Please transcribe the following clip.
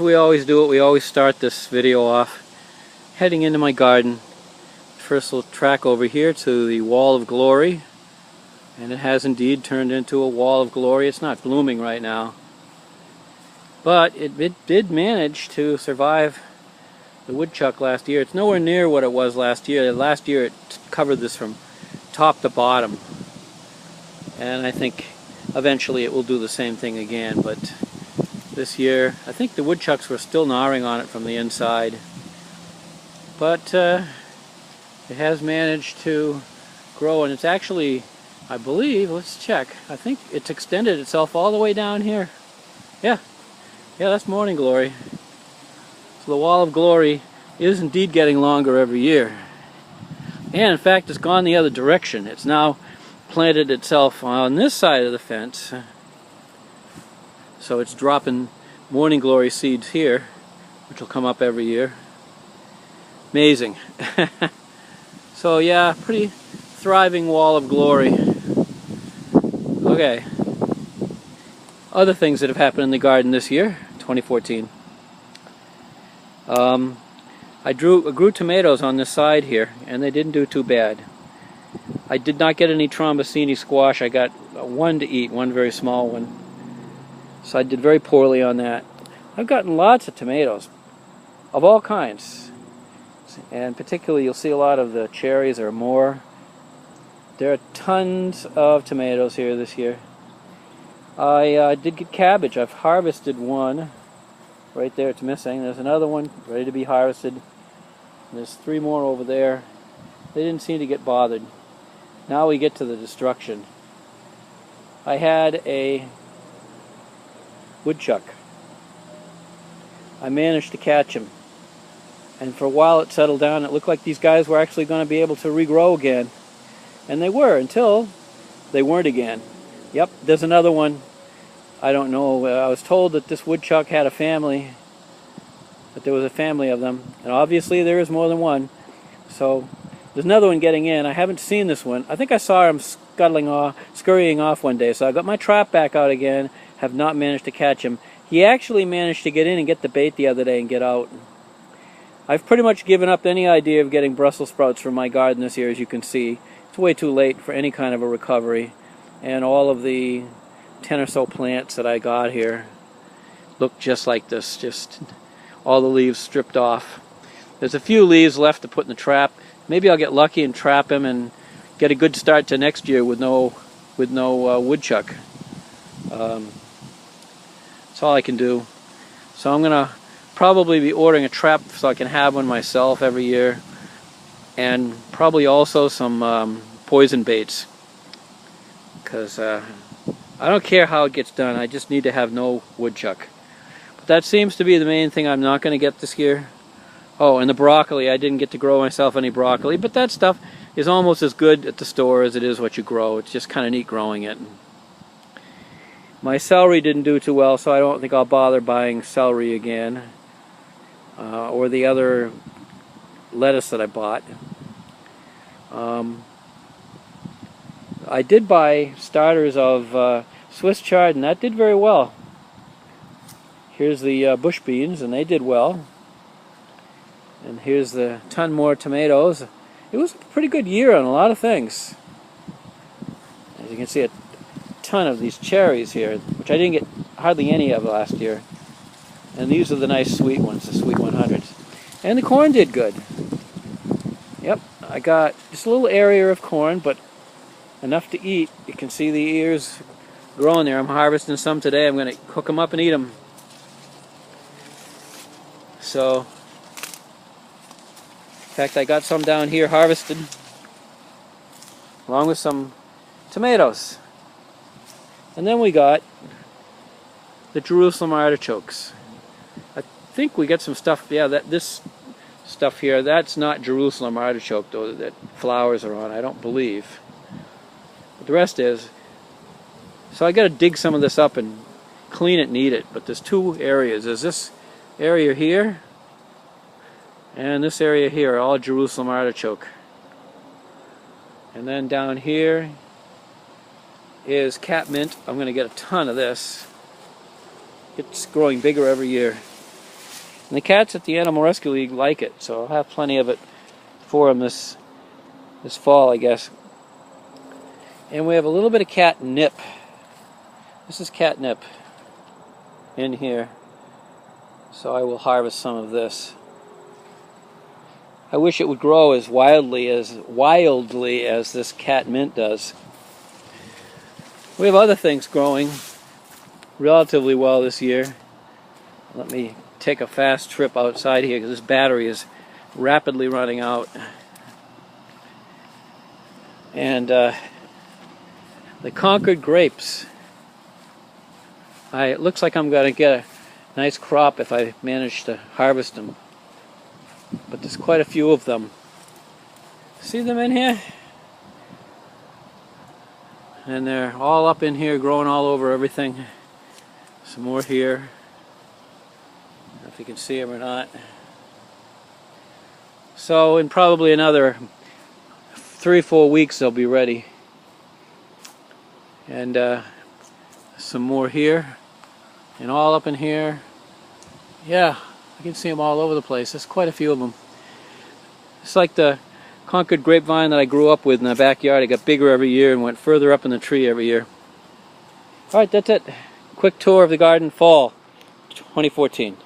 We always do it. We always start this video off heading into my garden. First we'll track over here to the Wall of Glory, and it has indeed turned into a Wall of Glory. It's not blooming right now, but it did manage to survive the woodchuck last year. It's nowhere near what it was last year. Last year it covered this from top to bottom, and I think eventually it will do the same thing again. But this year I think the woodchucks were still gnawing on it from the inside, but it has managed to grow, and it's actually, I believe, let's check, I think it's extended itself all the way down here. Yeah, that's Morning Glory. So the Wall of Glory is indeed getting longer every year. And in fact, it's gone the other direction. It's now planted itself on this side of the fence. So it's dropping Morning Glory seeds here, which will come up every year. Amazing. So yeah, pretty thriving Wall of Glory. Okay. Other things that have happened in the garden this year, 2014. I grew tomatoes on this side here, and they didn't do too bad. I did not get any Trombosini squash. I got one to eat, one very small one. So I did very poorly on that. I've gotten lots of tomatoes of all kinds, and particularly you'll see a lot of the cherries or more. There are tons of tomatoes here this year. I did get cabbage. I've harvested one. Right there, it's missing. There's another one ready to be harvested. There's 3 more over there. They didn't seem to get bothered. Now we get to the destruction. I had a woodchuck. I managed to catch him. And for a while it settled down. It looked like these guys were actually going to be able to regrow again. And they were, until they weren't again. Yep, there's another one. I don't know. I was told that this woodchuck had a family, that there was a family of them, and obviously there is more than one. So there's another one getting in. I haven't seen this one. I think I saw him scurrying off one day, so I got my trap back out again. Have not managed to catch him. He actually managed to get in and get the bait the other day and get out. I've pretty much given up any idea of getting Brussels sprouts from my garden this year, as you can see. It's way too late for any kind of a recovery, and all of the 10 or so plants that I got here look just like this, just all the leaves stripped off. There's a few leaves left to put in the trap. Maybe I'll get lucky and trap him and get a good start to next year with no woodchuck. That's all I can do. So I'm gonna probably be ordering a trap so I can have one myself every year, and probably also some poison baits, because I don't care how it gets done. I just need to have no woodchuck. But that seems to be the main thing I'm not going to get this year. Oh, and the broccoli. I didn't get to grow myself any broccoli, but that stuff is almost as good at the store as it is what you grow. It's just kind of neat growing it. My celery didn't do too well, so I don't think I'll bother buying celery again, or the other lettuce that I bought. I did buy starters of Swiss chard, and that did very well. Here's the bush beans, and they did well. And here's the ton more tomatoes. It was a pretty good year on a lot of things. As you can see, a ton of these cherries here, which I didn't get hardly any of last year. And these are the nice sweet ones, the sweet 100s. And the corn did good. Yep, I got just a little area of corn, but enough to eat. You can see the ears growing there. I'm harvesting some today. I'm going to cook them up and eat them. So, in fact, I got some down here harvested, along with some tomatoes. And then we got the Jerusalem artichokes. I think we got some stuff, yeah, this stuff here, that's not Jerusalem artichoke, though, that flowers are on, I don't believe. But the rest is. So I got to dig some of this up and clean it and eat it. But there's 2 areas. There's this area here, and this area here, all Jerusalem artichoke. And then down here is catmint. I'm going to get a ton of this. It's growing bigger every year. And the cats at the Animal Rescue League like it, so I'll have plenty of it for them this fall, I guess. And we have a little bit of catnip. This is catnip in here, so I will harvest some of this. I wish it would grow as wildly as this catmint does. We have other things growing relatively well this year. Let me take a fast trip outside here because this battery is rapidly running out. And the Concord grapes. It looks like I'm going to get a nice crop if I manage to harvest them. But there's quite a few of them. See them in here? And they're all up in here, growing all over everything. Some more here. I don't know if you can see them or not. So in probably another 3-4 weeks they'll be ready. And some more here. And all up in here. Yeah, you can see them all over the place. There's quite a few of them. It's like the Concord grapevine that I grew up with in the backyard. It got bigger every year and went further up in the tree every year. Alright, that's it. Quick tour of the garden, fall 2014.